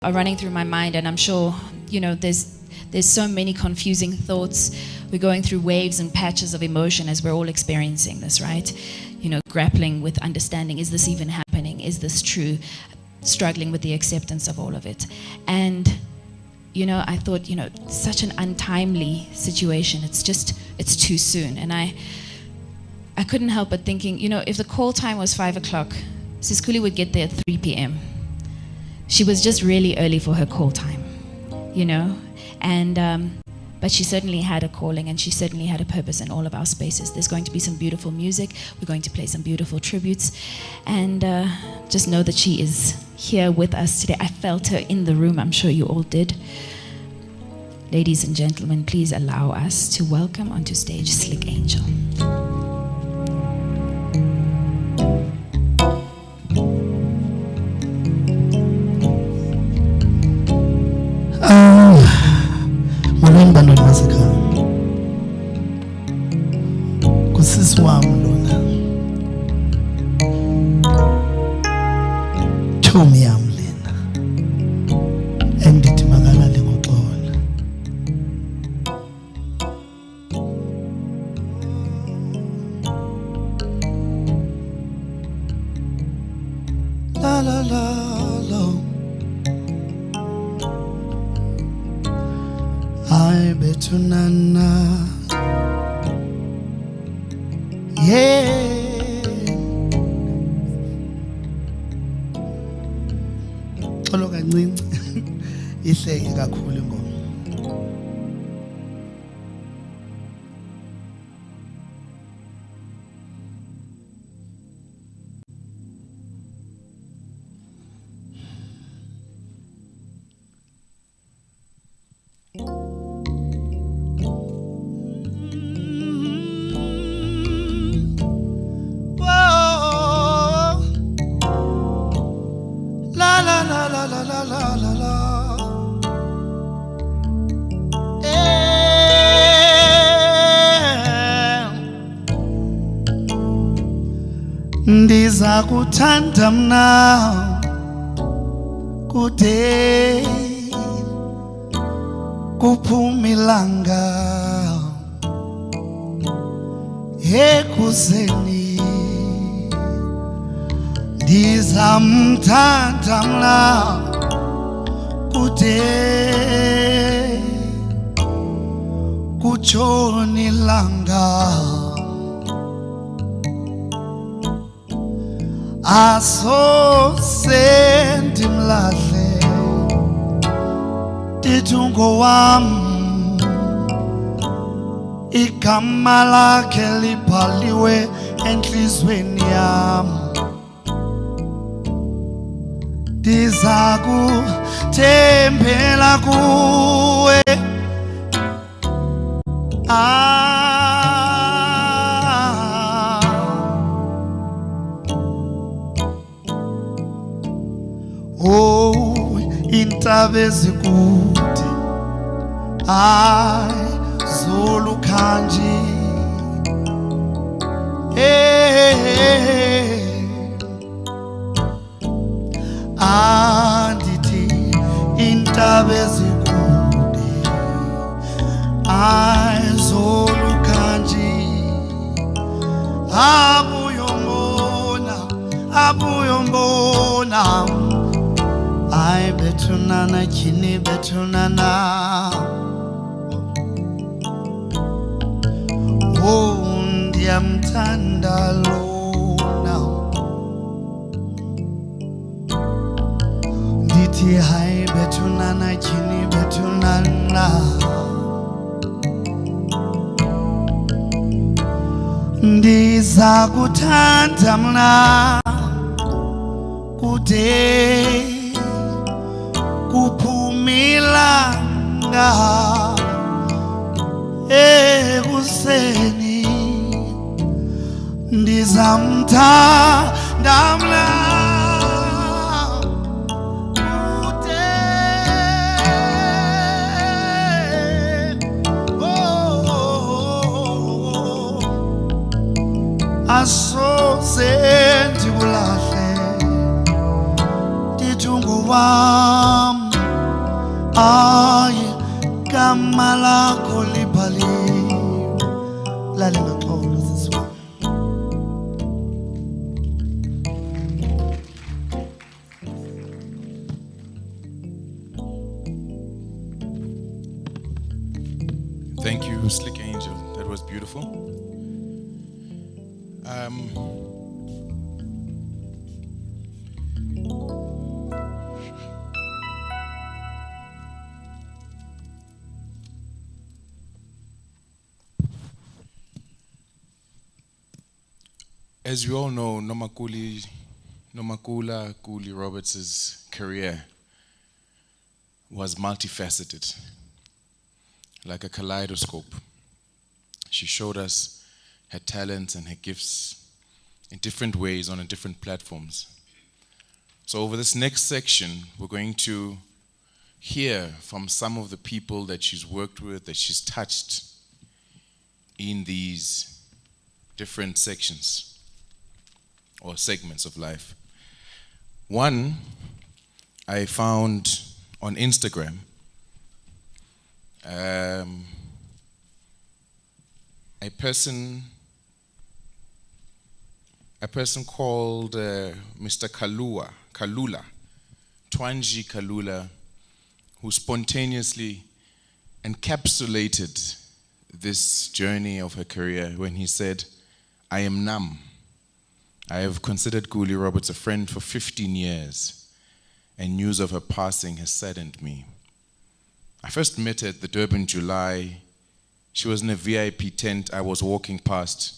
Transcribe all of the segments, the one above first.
are running through my mind, and I'm sure, there's so many confusing thoughts. We're going through waves and patches of emotion as we're all experiencing this, right? Grappling with understanding, is this even happening? Is this true? Struggling with the acceptance of all of it. And, I thought, such an untimely situation. It's too soon. And I couldn't help but thinking, if the call time was 5 o'clock, Sis Kuli would get there at 3 p.m. She was just really early for her call time, and but she certainly had a calling, and she certainly had a purpose in all of our spaces. There's going to be some beautiful music. We're going to play some beautiful tributes, and just know that she is here with us today. I felt her in the room. I'm sure you all did. Ladies and gentlemen, please allow us to welcome onto stage Slick Angel. Molweni bantwana basekhaya. Kusisi wam lona. Chomi yam lena. Endithi makalale ngoxolo. La la la la. I bet you nana, yeah. Xolo kancinci ihleke kakhulu ingoma. Ndiza kuthanda mna kude kuphume ilanga ekuseni. Ndiza mthanda mna kude kutshone ilanga. Asose ndimlahle ndithungo wam, igama lakhe libhaliwe entliziyweni yam. Ndiza kuthembela kuwe, iintaba ezikude zolukhanji, andithi iintaba ezikude zolukhanji, abuyombona I betunana chini betunana. Ndiyamthanda lona. Ndithi hayi betunana chini betunana. Ndiza kuthanda mna kude kuphume ilanga ekuseni. Ndiza mthanda mna kude asose ndikulahle ndithungo wam. Thank you, Slick Angel. That was beautiful. As you all know, Nomakula Kuli Roberts' career was multifaceted, like a kaleidoscope. She showed us her talents and her gifts in different ways on different platforms. So over this next section, we're going to hear from some of the people that she's worked with, that she's touched in these different sections or segments of life. One I found on Instagram. A person called Mr. Kalula, Twanji Kalula, who spontaneously encapsulated this journey of her career when he said, "I am numb. I have considered Kuli Roberts a friend for 15 years, and news of her passing has saddened me. I first met her at the Durban July. She was in a VIP tent I was walking past.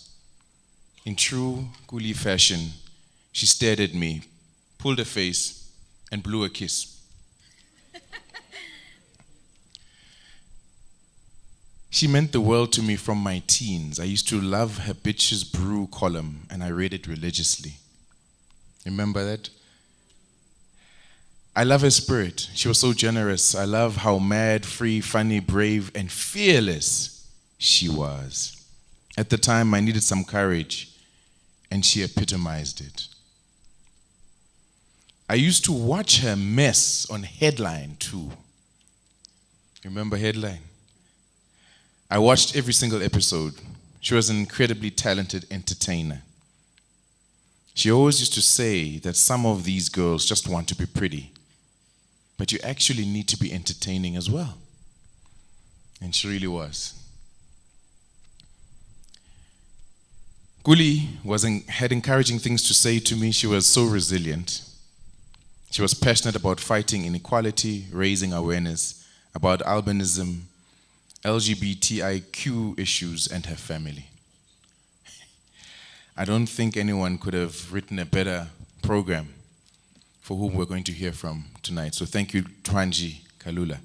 In true Kuli fashion, she stared at me, pulled her face, and blew a kiss. She meant the world to me from my teens. I used to love her Bitches Brew column, and I read it religiously. Remember that? I love her spirit. She was so generous. I love how mad, free, funny, brave, and fearless she was. At the time, I needed some courage, and she epitomized it. I used to watch her mess on Headline too. Remember Headline? I watched every single episode. She was an incredibly talented entertainer. She always used to say that some of these girls just want to be pretty, but you actually need to be entertaining as well. And she really was. Kuli had encouraging things to say to me. She was so resilient. She was passionate about fighting inequality, raising awareness about albinism, LGBTIQ issues, and her family. I don't think anyone could have written a better program for whom we're going to hear from tonight. So thank you, Twanji Kalula.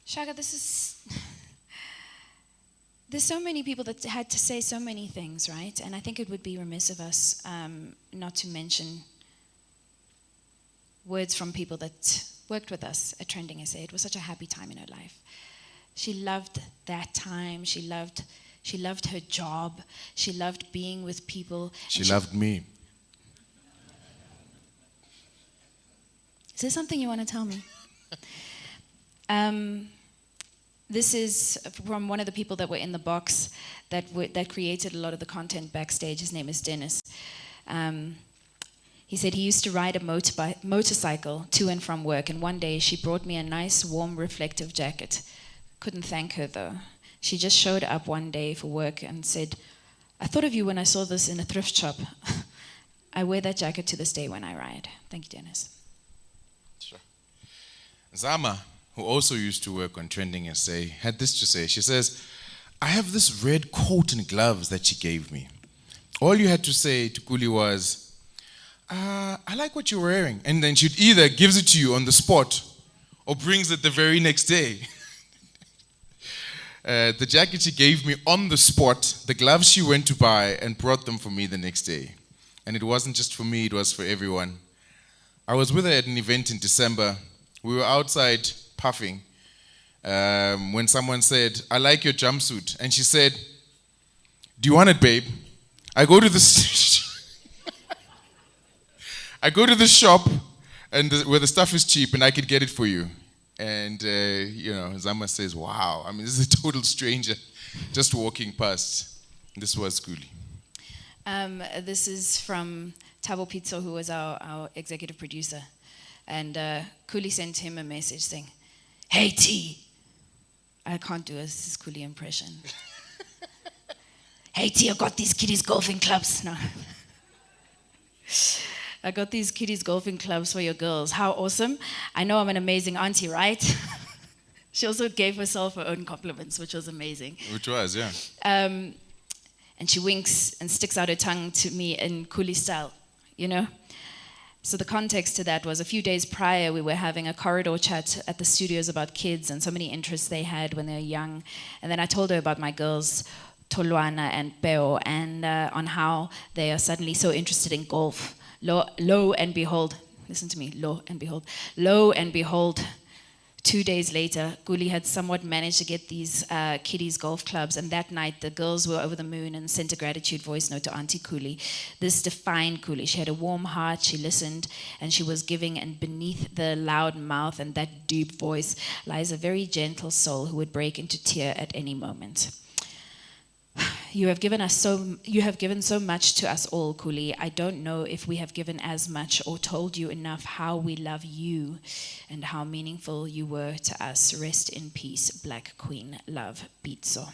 Shaka, there's so many people that had to say so many things, right? And I think it would be remiss of us not to mention words from people that worked with us at Trending SA. It was such a happy time in her life. She loved that time. She loved her job. She loved being with people. She loved me. Is there something you want to tell me? This is from one of the people that were in the box that created a lot of the content backstage. His name is Dennis. He said he used to ride a motorcycle to and from work, and one day she brought me a nice, warm, reflective jacket. Couldn't thank her, though. She just showed up one day for work and said, "I thought of you when I saw this in a thrift shop. I wear that jacket to this day when I ride." Thank you, Dennis. Sure. Zama, who also used to work on Trending SA, had this to say. She says, "I have this red coat and gloves that she gave me. All you had to say to Kuli was, I like what you're wearing." And then she'd either gives it to you on the spot or brings it the very next day. The jacket she gave me on the spot, the gloves she went to buy and brought them for me the next day. And it wasn't just for me, it was for everyone. I was with her at an event in December. We were outside puffing when someone said, "I like your jumpsuit." And she said, "Do you want it, babe? I go to the shop and where the stuff is cheap and I could get it for you." And, Zama says, "Wow, I mean, this is a total stranger just walking past." This was Kuli. This is from Tabo Pizzo, who was our executive producer. And Kuli sent him a message saying, "Hey T." I can't do a Kuli impression. "Hey T, I got these kiddies golfing clubs." No. "I got these kiddies golfing clubs for your girls. How awesome. I know I'm an amazing auntie, right?" She also gave herself her own compliments, which was amazing. Which was, yeah. And she winks and sticks out her tongue to me in Kuli style, you know? So the context to that was a few days prior, we were having a corridor chat at the studios about kids and so many interests they had when they were young. And then I told her about my girls, Tolwana and Peo, and on how they are suddenly so interested in golf. Lo and behold, listen to me, lo and behold, 2 days later, Kuli had somewhat managed to get these kiddies golf clubs, and that night the girls were over the moon and sent a gratitude voice note to Auntie Kuli. This defined Kuli. She had a warm heart, she listened, and she was giving, and beneath the loud mouth and that deep voice lies a very gentle soul who would break into tear at any moment. You have given so much to us all, Kuli. I don't know if we have given as much or told you enough how we love you and how meaningful you were to us. Rest in peace, Black Queen. Love, Pitso.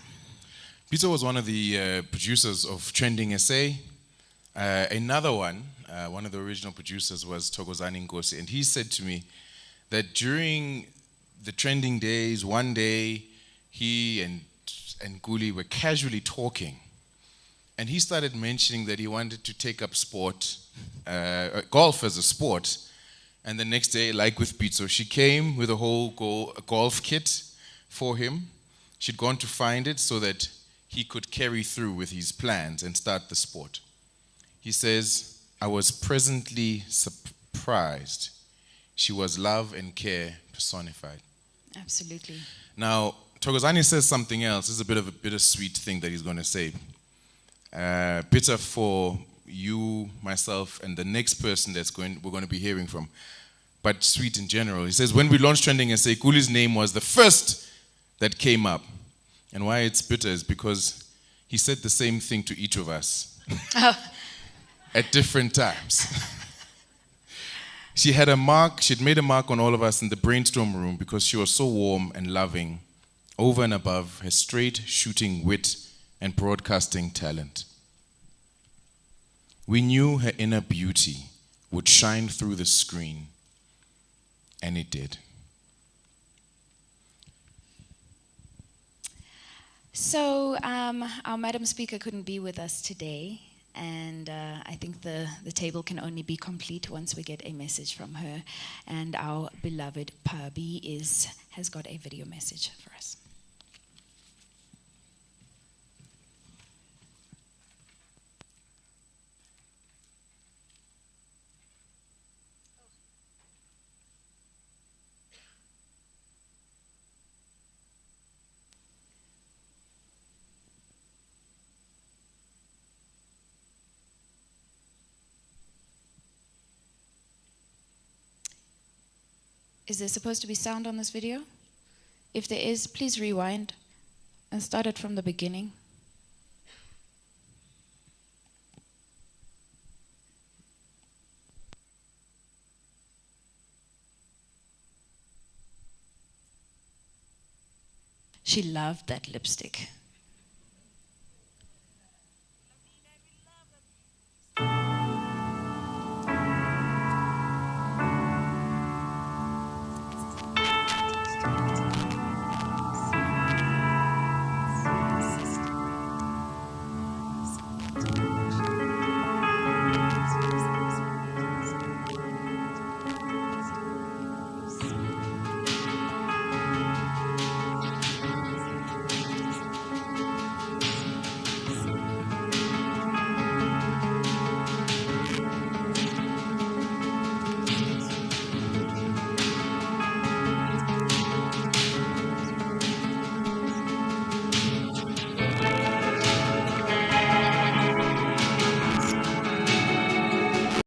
Pitso was one of the producers of Trending SA. Another one of the original producers was Thokozani Nkosi, and he said to me that during the trending days, one day he and Kuli were casually talking, and he started mentioning that he wanted to take up sport, golf as a sport. And the next day, like with Pitso, she came with a whole golf kit for him. She'd gone to find it so that he could carry through with his plans and start the sport. He says, "I was pleasantly surprised. She was love and care personified." Absolutely. Now, Thokozani says something else. This is a bit of a bittersweet thing that he's going to say. Bitter for you, myself, and the next person we're going to be hearing from, but sweet in general. He says, when we launched Trending SA, Kuli's name was the first that came up. And why it's bitter is because he said the same thing to each of us at different times. She'd made a mark on all of us in the brainstorm room because she was so warm and loving, over and above her straight shooting wit and broadcasting talent. We knew her inner beauty would shine through the screen, and it did. So our Madam Speaker couldn't be with us today, and I think the table can only be complete once we get a message from her. And our beloved Pabi has got a video message for us. Is there supposed to be sound on this video? If there is, please rewind and start it from the beginning. She loved that lipstick.